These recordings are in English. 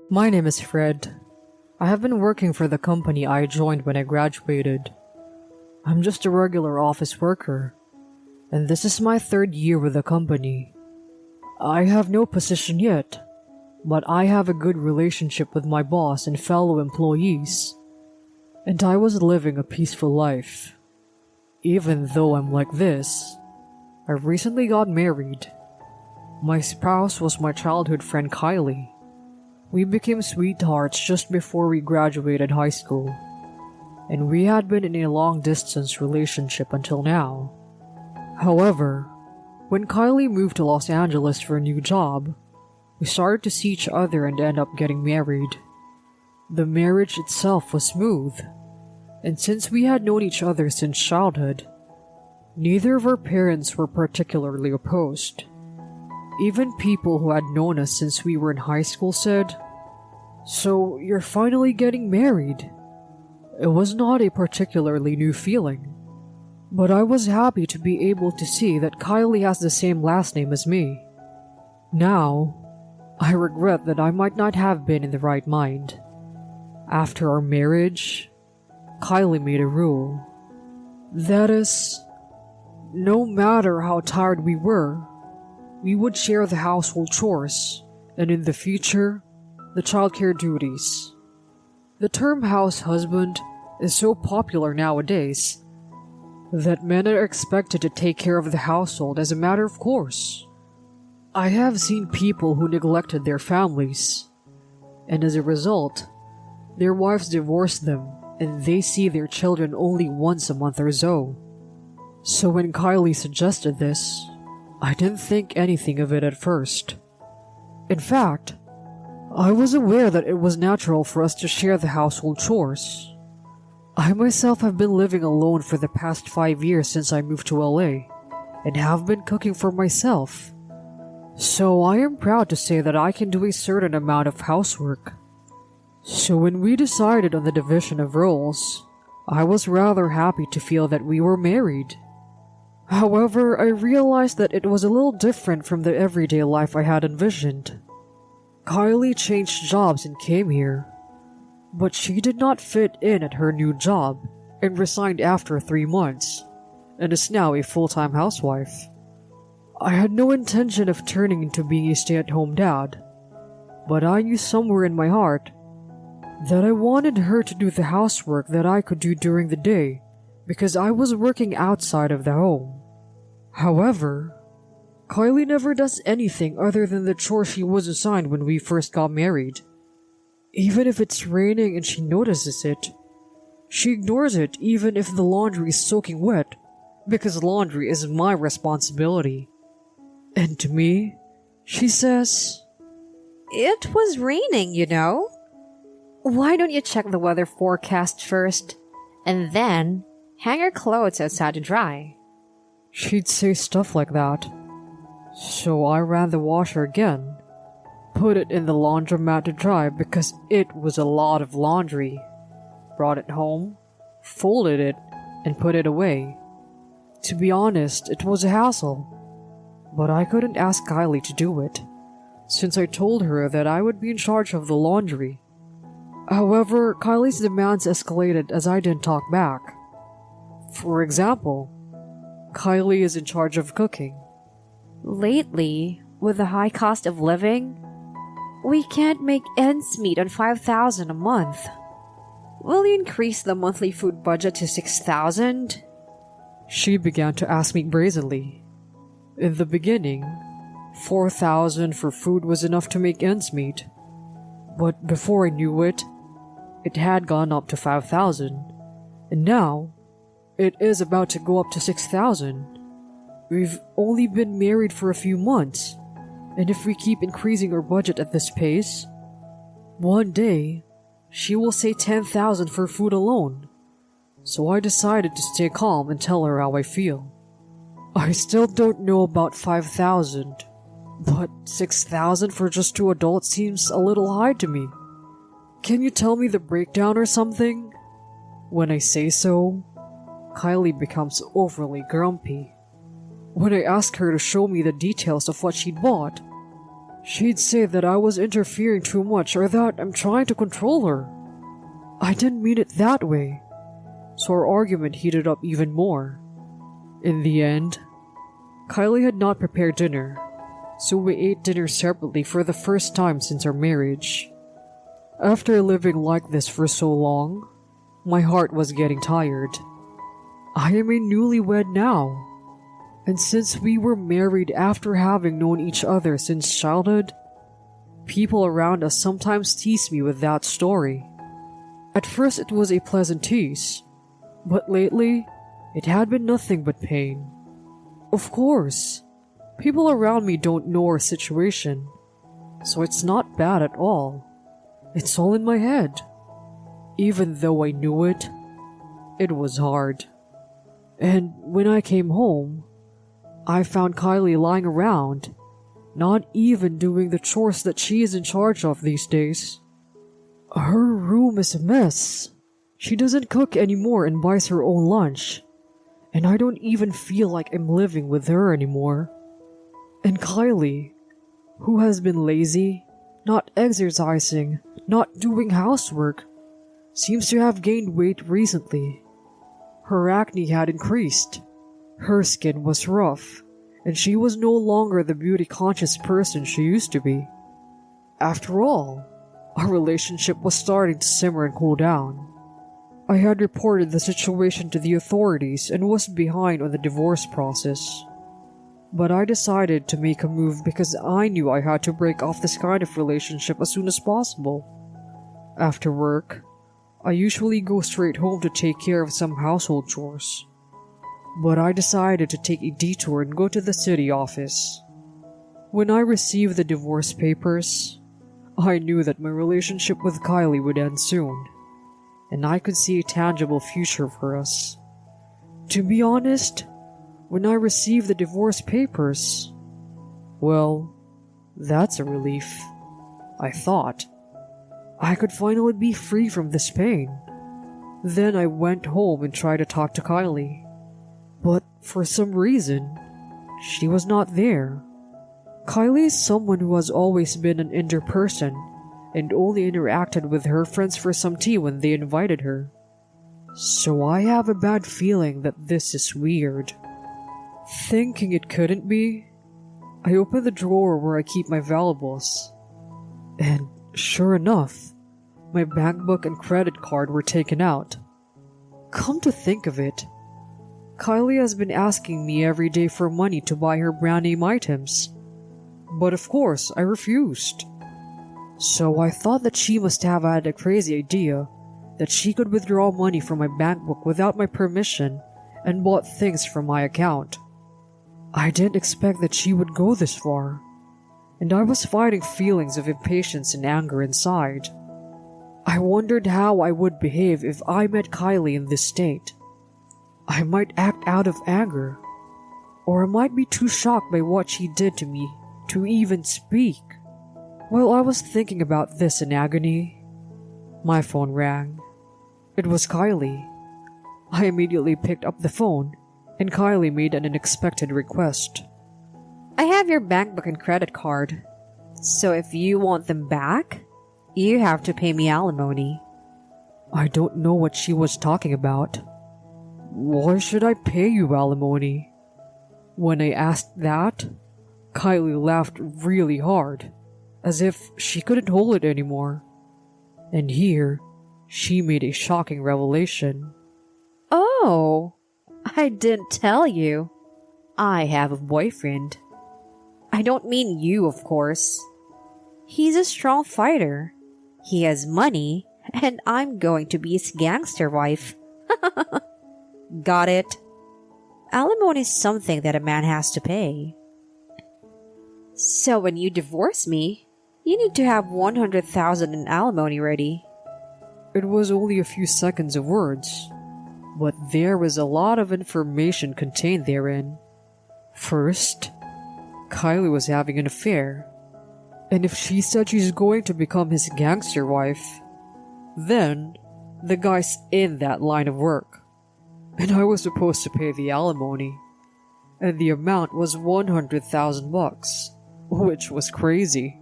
My name is Fred. I have been working for the company I joined when I graduated. I'm just a regular office worker, and this is my third year with the company. I have no position yet, but I have a good relationship with my boss and fellow employees, and I was living a peaceful life. Even though I'm like this, I recently got married. My spouse was my childhood friend Kylie. We became sweethearts just before we graduated high school, and we had been in a long-distance relationship until now. However, when Kylie moved to Los Angeles for a new job, we started to see each other and end up getting married. The marriage itself was smooth, and since we had known each other since childhood, neither of our parents were particularly opposed. Even people who had known us since we were in high school said, "So you're finally getting married?" It was not a particularly new feeling, but I was happy to be able to see that Kylie has the same last name as me. Now, I regret that I might not have been in the right mind. After our marriage, Kylie made a rule. That is, no matter how tired we were, we would share the household chores, and in the future, the childcare duties. The term house husband is so popular nowadays that men are expected to take care of the household as a matter of course. I have seen people who neglected their families, and as a result, their wives divorced them and they see their children only once a month or so. So when Kylie suggested this, I didn't think anything of it at first. In fact, I was aware that it was natural for us to share the household chores. I myself have been living alone for the past 5 years since I moved to LA, and have been cooking for myself. So I am proud to say that I can do a certain amount of housework. So when we decided on the division of roles, I was rather happy to feel that we were married. However, I realized that it was a little different from the everyday life I had envisioned. Kylie changed jobs and came here, but she did not fit in at her new job and resigned after 3 months, and is now a full-time housewife. I had no intention of turning into being a stay-at-home dad, but I knew somewhere in my heart that I wanted her to do the housework that I could do during the day because I was working outside of the home. However, Kylie never does anything other than the chore she was assigned when we first got married. Even if it's raining and she notices it, she ignores it even if the laundry is soaking wet, because laundry is my responsibility. And to me, she says, "It was raining, you know. Why don't you check the weather forecast first, and then hang your clothes outside to dry?" She'd say stuff like that. So I ran the washer again, put it in the laundromat to dry because it was a lot of laundry, brought it home, folded it, and put it away. To be honest, it was a hassle, but I couldn't ask Kylie to do it, since I told her that I would be in charge of the laundry. However, Kylie's demands escalated as I didn't talk back. For example, Kylie is in charge of cooking. "Lately, with the high cost of living, we can't make ends meet on $5,000 a month. Will you increase the monthly food budget to $6,000? She began to ask me brazenly. In the beginning, $4,000 for food was enough to make ends meet. But before I knew it, it had gone up to $5,000, and now it is about to go up to $6,000. We've only been married for a few months, and if we keep increasing our budget at this pace, one day she will say $10,000 for food alone. So I decided to stay calm and tell her how I feel. I still don't know about $5,000, but $6,000 for just 2 adults seems a little high to me. Can you tell me the breakdown or something? When I say so, Kylie becomes overly grumpy. When I ask her to show me the details of what she'd bought, She'd say that I was interfering too much or that I'm trying to control her. I didn't mean it that way, so our argument heated up even more. In the end, Kylie had not prepared dinner, so we ate dinner separately for the first time since our marriage. After living like this for so long, my heart was getting tired. I am a newlywed now, and since we were married after having known each other since childhood, people around us sometimes tease me with that story. At first it was a pleasant tease, but lately it had been nothing but pain. Of course, people around me don't know our situation, so it's not bad at all. It's all in my head. Even though I knew it, it was hard. And when I came home, I found Kylie lying around, not even doing the chores that she is in charge of these days. Her room is a mess. She doesn't cook anymore and buys her own lunch, and I don't even feel like I'm living with her anymore. And Kylie, who has been lazy, not exercising, not doing housework, seems to have gained weight recently. Her acne had increased, her skin was rough, and she was no longer the beauty-conscious person she used to be. After all, our relationship was starting to simmer and cool down. I had reported the situation to the authorities and was behind on the divorce process. But I decided to make a move because I knew I had to break off this kind of relationship as soon as possible. After work, I usually go straight home to take care of some household chores. But I decided to take a detour and go to the city office. When I received the divorce papers, I knew that my relationship with Kylie would end soon, and I could see a tangible future for us. To be honest, when I received the divorce papers, well, that's a relief, I thought. I could finally be free from this pain. Then I went home and tried to talk to Kylie, but for some reason, she was not there. Kylie is someone who has always been an indoor person and only interacted with her friends for some tea when they invited her. So I have a bad feeling that this is weird. Thinking it couldn't be, I opened the drawer where I keep my valuables, and sure enough, my bank book and credit card were taken out. Come to think of it, Kylie has been asking me every day for money to buy her brand name items, but of course I refused. So I thought that she must have had a crazy idea that she could withdraw money from my bank book without my permission and bought things from my account. I didn't expect that she would go this far, and I was fighting feelings of impatience and anger inside. I wondered how I would behave if I met Kylie in this state. I might act out of anger, or I might be too shocked by what she did to me to even speak. While I was thinking about this in agony, my phone rang. It was Kylie. I immediately picked up the phone, and Kylie made an unexpected request. I have your bank book and credit card, so if you want them back, you have to pay me alimony. I don't know what she was talking about. Why should I pay you alimony? When I asked that, Kylie laughed really hard, as if she couldn't hold it anymore. And here, she made a shocking revelation. Oh, I didn't tell you. I have a boyfriend. I don't mean you, of course. He's a strong fighter. He has money, and I'm going to be his gangster wife. Got it? Alimony is something that a man has to pay. So when you divorce me, you need to have 100,000 in alimony ready. It was only a few seconds of words, but there was a lot of information contained therein. First, Kylie was having an affair, and if she said she's going to become his gangster wife, then the guy's in that line of work, and I was supposed to pay the alimony, and the amount was $100,000, which was crazy.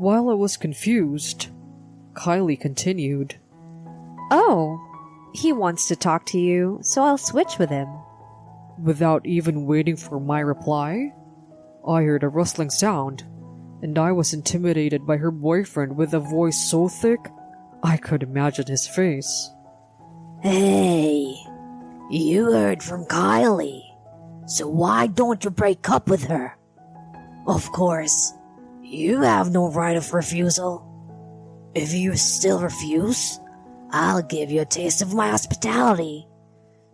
While I was confused, Kylie continued. Oh, he wants to talk to you, so I'll switch with him. Without even waiting for my reply, I heard a rustling sound, and I was intimidated by her boyfriend with a voice so thick I could imagine his face. Hey, you heard from Kylie, so why don't you break up with her? Of course, you have no right of refusal. If you still refuse, I'll give you a taste of my hospitality.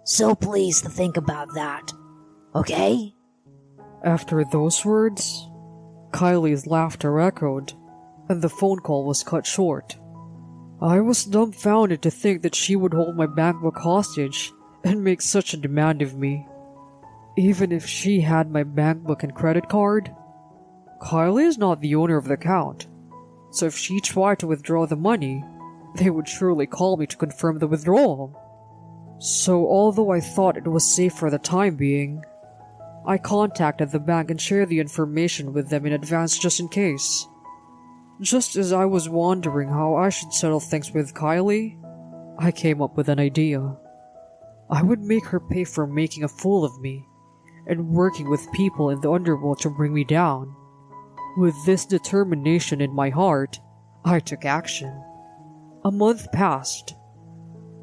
So please think about that, okay? After those words, Kylie's laughter echoed, and the phone call was cut short. I was dumbfounded to think that she would hold my bank book hostage and make such a demand of me. Even if she had my bank book and credit card, Kylie is not the owner of the account, so if she tried to withdraw the money, they would surely call me to confirm the withdrawal. So although I thought it was safe for the time being, I contacted the bank and shared the information with them in advance just in case. Just as I was wondering how I should settle things with Kylie, I came up with an idea. I would make her pay for making a fool of me and working with people in the underworld to bring me down. With this determination in my heart, I took action. A month passed.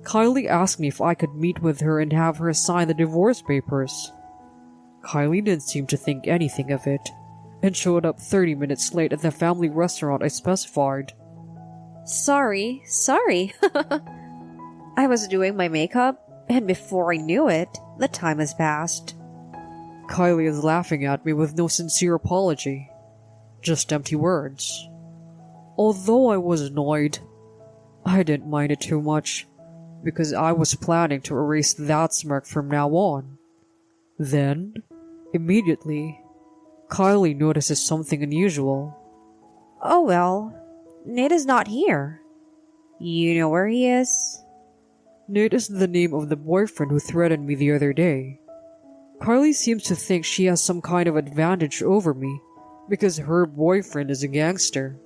Kylie asked me if I could meet with her and have her sign the divorce papers. Kylie didn't seem to think anything of it, and showed up 30 minutes late at the family restaurant I specified. Sorry. I was doing my makeup, and before I knew it, the time has passed. Kylie is laughing at me with no sincere apology, just empty words. Although I was annoyed, I didn't mind it too much, because I was planning to erase that smirk from now on. Then, immediately, Kylie notices something unusual. Oh well, Nate is not here. You know where he is? Nate is the name of the boyfriend who threatened me the other day. Kylie seems to think she has some kind of advantage over me because her boyfriend is a gangster.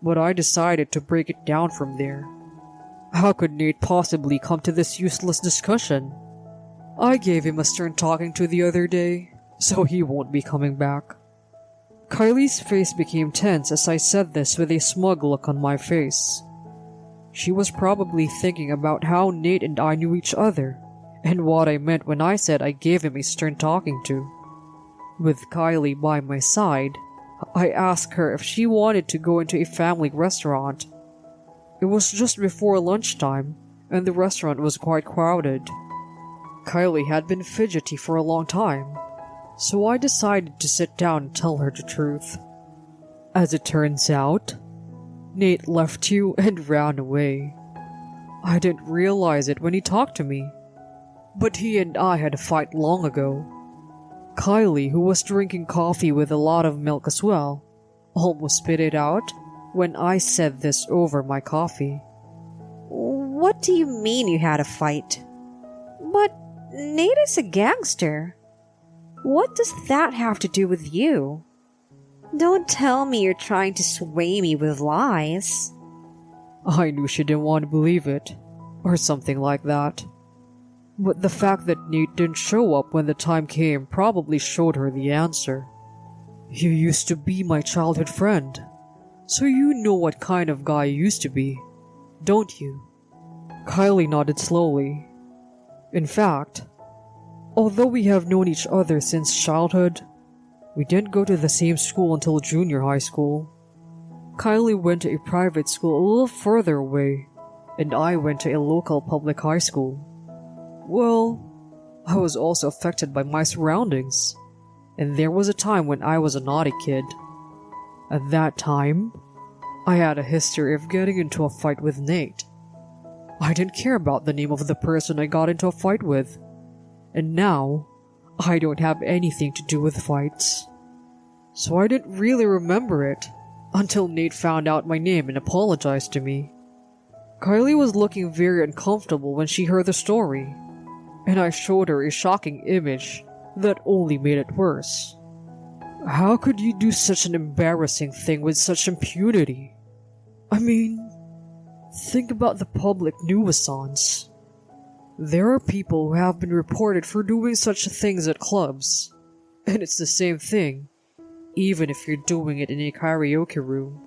But I decided to break it down from there. How could Nate possibly come to this useless discussion? I gave him a stern talking to the other day, so he won't be coming back. Kylie's face became tense as I said this with a smug look on my face. She was probably thinking about how Nate and I knew each other, and what I meant when I said I gave him a stern talking to. With Kylie by my side, I asked her if she wanted to go into a family restaurant. It was just before lunchtime, and the restaurant was quite crowded. Kylie had been fidgety for a long time, so I decided to sit down and tell her the truth. As it turns out, Nate left you and ran away. I didn't realize it when he talked to me, but he and I had a fight long ago. Kylie, who was drinking coffee with a lot of milk as well, almost spit it out when I said this over my coffee. What do you mean you had a fight? But Nate is a gangster. What does that have to do with you? Don't tell me you're trying to sway me with lies. I knew she didn't want to believe it, or something like that. But the fact that Nate didn't show up when the time came probably showed her the answer. You used to be my childhood friend, so you know what kind of guy you used to be, don't you? Kylie nodded slowly. In fact, although we have known each other since childhood, we didn't go to the same school until junior high school. Kylie went to a private school a little further away, and I went to a local public high school. Well, I was also affected by my surroundings, and there was a time when I was a naughty kid. At that time, I had a history of getting into a fight with Nate. I didn't care about the name of the person I got into a fight with, and now I don't have anything to do with fights. So I didn't really remember it until Nate found out my name and apologized to me. Kylie was looking very uncomfortable when she heard the story, and I showed her a shocking image that only made it worse. How could you do such an embarrassing thing with such impunity? I mean, think about the public nuisance. There are people who have been reported for doing such things at clubs, and it's the same thing, even if you're doing it in a karaoke room.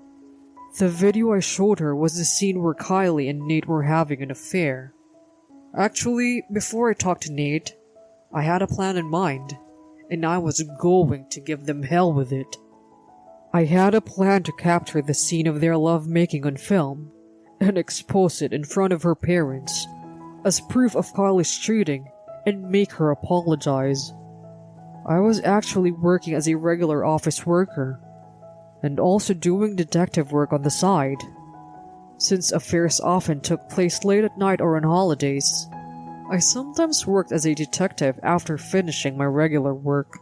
The video I showed her was the scene where Kylie and Nate were having an affair. Actually, before I talked to Nate, I had a plan in mind, and I was going to give them hell with it. I had a plan to capture the scene of their lovemaking on film and expose it in front of her parents as proof of Kylie's cheating and make her apologize. I was actually working as a regular office worker and also doing detective work on the side. Since affairs often took place late at night or on holidays, I sometimes worked as a detective after finishing my regular work.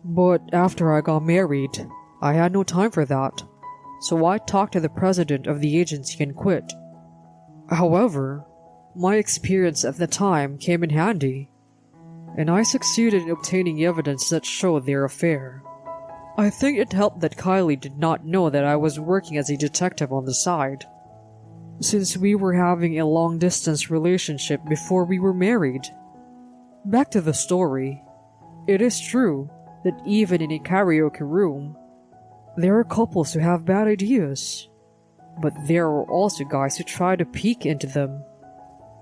But after I got married, I had no time for that, so I talked to the president of the agency and quit. However, my experience at the time came in handy, and I succeeded in obtaining evidence that showed their affair. I think it helped that Kylie did not know that I was working as a detective on the side, since we were having a long-distance relationship before we were married. Back to the story. It is true that even in a karaoke room, there are couples who have bad ideas, but there are also guys who try to peek into them.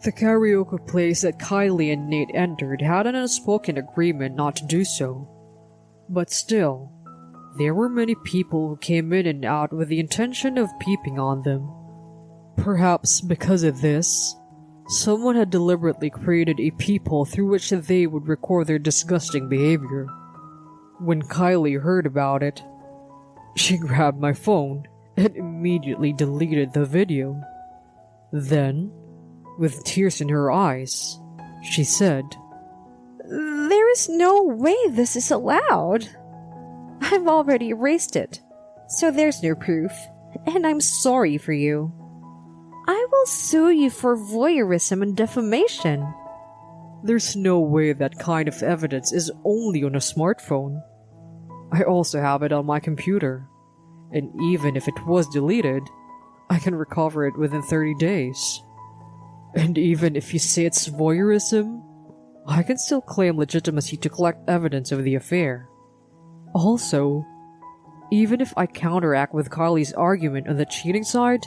The karaoke place that Kylie and Nate entered had an unspoken agreement not to do so, but still, there were many people who came in and out with the intention of peeping on them. Perhaps because of this, someone had deliberately created a peephole through which they would record their disgusting behavior. When Kylie heard about it, she grabbed my phone and immediately deleted the video. Then, with tears in her eyes, she said, There is no way this is allowed. I've already erased it, so there's no proof, and I'm sorry for you. I will sue you for voyeurism and defamation. There's no way that kind of evidence is only on a smartphone. I also have it on my computer, and even if it was deleted, I can recover it within 30 days. And even if you say it's voyeurism, I can still claim legitimacy to collect evidence of the affair. Also, even if I counteract with Kylie's argument on the cheating side,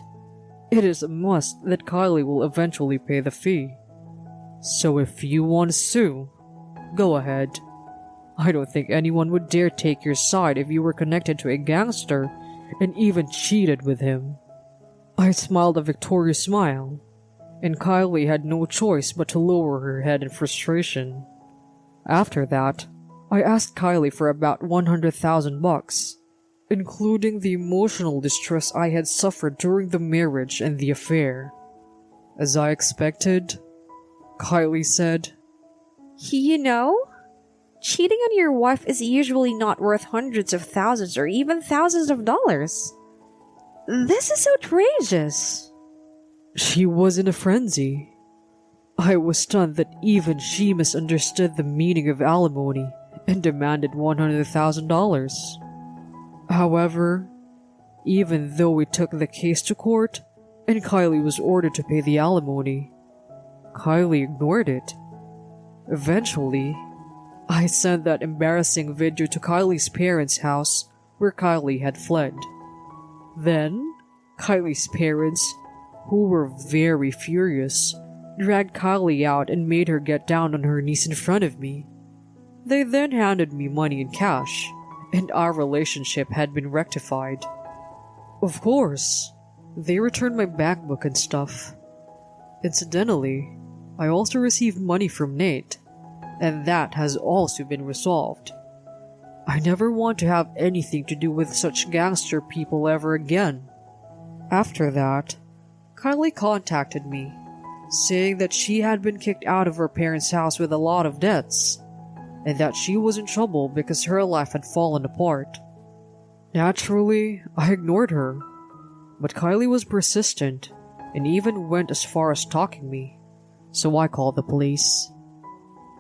it is a must that Kylie will eventually pay the fee. So if you want to sue, go ahead. I don't think anyone would dare take your side if you were connected to a gangster and even cheated with him. I smiled a victorious smile, and Kylie had no choice but to lower her head in frustration. After that, I asked Kylie for about $100,000, including the emotional distress I had suffered during the marriage and the affair. As I expected, Kylie said, You know, cheating on your wife is usually not worth hundreds of thousands or even thousands of dollars. This is outrageous. She was in a frenzy. I was stunned that even she misunderstood the meaning of alimony and demanded $100,000. However, even though we took the case to court and Kylie was ordered to pay the alimony, Kylie ignored it. Eventually, I sent that embarrassing video to Kylie's parents' house where Kylie had fled. Then, Kylie's parents, who were very furious, dragged Kylie out and made her get down on her knees in front of me. They then handed me money in cash, and our relationship had been rectified. Of course, they returned my bank book and stuff. Incidentally, I also received money from Nate, and that has also been resolved. I never want to have anything to do with such gangster people ever again. After that, Kylie contacted me, saying that she had been kicked out of her parents' house with a lot of debts, and that she was in trouble because her life had fallen apart. Naturally, I ignored her, but Kylie was persistent and even went as far as stalking me, so I called the police.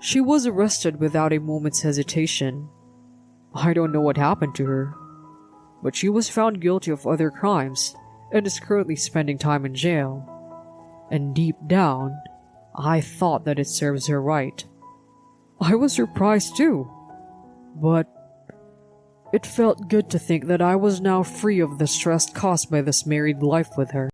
She was arrested without a moment's hesitation. I don't know what happened to her, but she was found guilty of other crimes and is currently spending time in jail. And deep down, I thought that it serves her right. I was surprised too, but it felt good to think that I was now free of the stress caused by this married life with her.